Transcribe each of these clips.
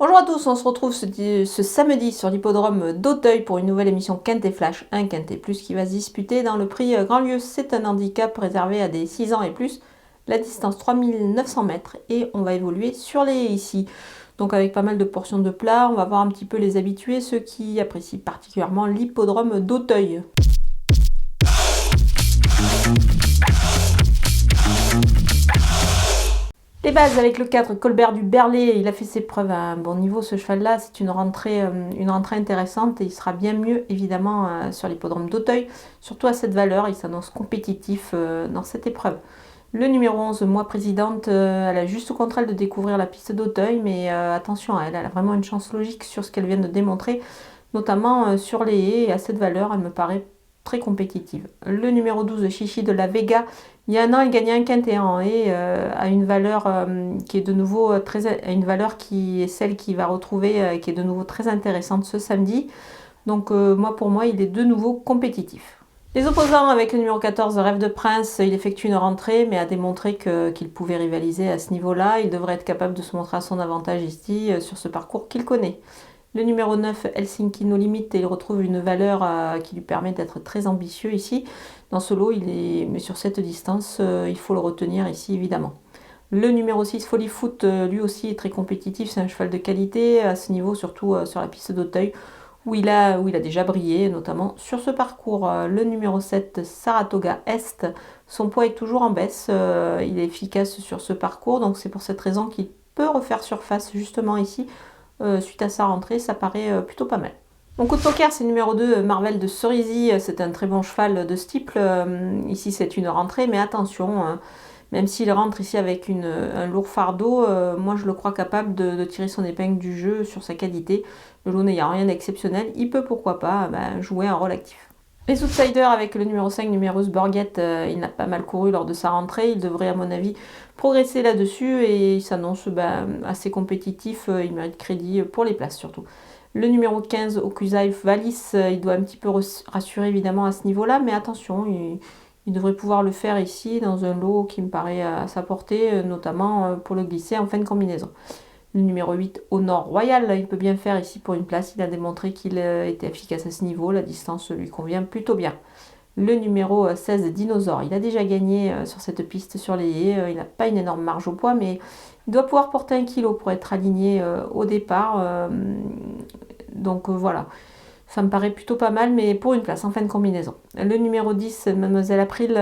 Bonjour à tous, on se retrouve ce samedi sur l'hippodrome d'Auteuil pour une nouvelle émission Quintet Flash, un Quintet Plus qui va se disputer dans le prix Grand Lieu. C'est un handicap réservé à des 6 ans et plus, la distance 3900 mètres et on va évoluer sur les haies ici. Donc avec pas mal de portions de plat, on va voir un petit peu les habitués, ceux qui apprécient particulièrement l'hippodrome d'Auteuil. Les bases avec le 4, Colbert du Berlay, il a fait ses preuves à un bon niveau ce cheval-là, c'est une rentrée intéressante et il sera bien mieux évidemment sur l'hippodrome d'Auteuil, surtout à cette valeur, il s'annonce compétitif dans cette épreuve. Le numéro 11, moi présidente, elle a juste au contraire de découvrir la piste d'Auteuil, mais attention, elle a vraiment une chance logique sur ce qu'elle vient de démontrer, notamment sur les haies, et à cette valeur, elle me paraît très compétitive. Le numéro 12, Chichi de la Vega, il y a un an, il gagnait un quintet en haie à une valeur qui est de nouveau à une valeur qui est celle qu'il va retrouver, qui est de nouveau très intéressante ce samedi. Donc pour moi, il est de nouveau compétitif. Les opposants avec le numéro 14, Rêve de Prince, il effectue une rentrée, mais a démontré qu'il pouvait rivaliser à ce niveau-là. Il devrait être capable de se montrer à son avantage ici, sur ce parcours qu'il connaît. Le numéro 9, Helsinki No Limit, il retrouve une valeur qui lui permet d'être très ambitieux ici. Dans ce lot, mais sur cette distance, il faut le retenir ici évidemment. Le numéro 6, Folly Foot, lui aussi est très compétitif, c'est un cheval de qualité à ce niveau, surtout sur la piste d'Auteuil, où il a déjà brillé, notamment sur ce parcours. Le numéro 7, Saratoga Est, son poids est toujours en baisse, il est efficace sur ce parcours, donc c'est pour cette raison qu'il peut refaire surface justement ici. Suite à sa rentrée, ça paraît plutôt pas mal. Mon coup de poker, c'est le numéro 2, Marvel de Cerisy. C'est un très bon cheval de steeple. Ici, c'est une rentrée, mais attention, même s'il rentre ici avec un lourd fardeau, moi je le crois capable de tirer son épingle du jeu sur sa qualité. Le lot n'ayant rien d'exceptionnel, il peut pourquoi pas jouer un rôle actif. Les outsiders avec le numéro 5, Numerus Borgette, il n'a pas mal couru lors de sa rentrée. Il devrait à mon avis progresser là-dessus et il s'annonce assez compétitif. Il mérite crédit pour les places surtout. Le numéro 15, Okusaif Valis, il doit un petit peu rassurer évidemment à ce niveau-là, mais attention, il devrait pouvoir le faire ici dans un lot qui me paraît à sa portée, notamment pour le glisser en fin de combinaison. Le numéro 8, Honor Royal, il peut bien faire ici pour une place. Il a démontré qu'il était efficace à ce niveau. La distance lui convient plutôt bien. Le numéro 16, Dinosaure, il a déjà gagné sur cette piste sur les haies. Il n'a pas une énorme marge au poids, mais il doit pouvoir porter 1 kg pour être aligné au départ. Donc voilà, ça me paraît plutôt pas mal, mais pour une place en fin de combinaison. Le numéro 10, Mademoiselle April,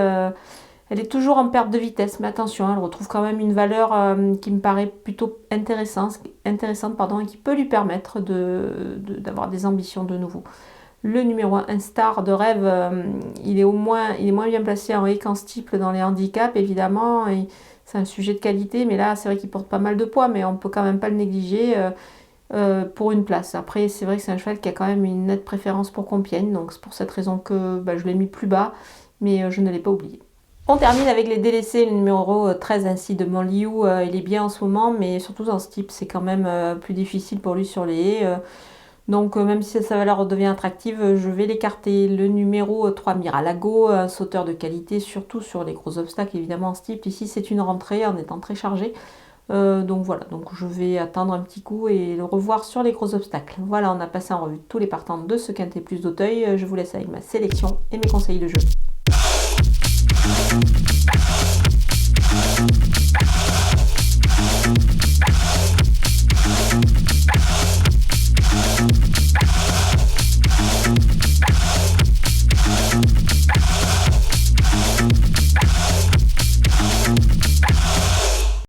elle est toujours en perte de vitesse, mais attention, elle retrouve quand même une valeur qui me paraît plutôt intéressante et qui peut lui permettre d'avoir des ambitions de nouveau. Le numéro 1, Star de Rêve, il est moins bien placé en haie qu'en steeple dans les handicaps, évidemment. C'est un sujet de qualité, mais là, c'est vrai qu'il porte pas mal de poids, mais on ne peut quand même pas le négliger pour une place. Après, c'est vrai que c'est un cheval qui a quand même une nette préférence pour Compiègne, donc c'est pour cette raison que je l'ai mis plus bas, mais je ne l'ai pas oublié. On termine avec les délaissés, le numéro 13 ainsi de Montliou, il est bien en ce moment, mais surtout dans ce type, c'est quand même plus difficile pour lui sur les haies. Donc même si sa valeur redevient attractive, je vais l'écarter. Le numéro 3, Miralago, un sauteur de qualité, surtout sur les gros obstacles, évidemment en ce type. Ici, c'est une rentrée en étant très chargé. Donc voilà, donc je vais attendre un petit coup et le revoir sur les gros obstacles. Voilà, on a passé en revue tous les partants de ce Quintet Plus d'Auteuil. Je vous laisse avec ma sélection et mes conseils de jeu.